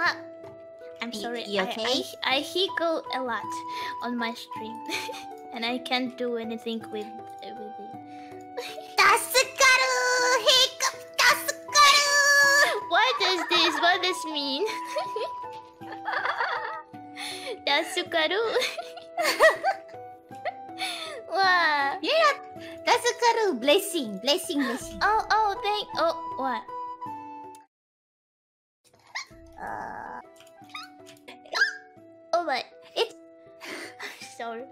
Ah, I'm sorry. You okay? I hiccup a lot on my stream, and I can't do anything with it. Tasukaru! Hiccup! Tasukaru! What is this? What does this mean? Tasukaru. Wow. You're not Tasukaru! Blessing, blessing, blessing. Oh, what? Oh my. It's Sorry.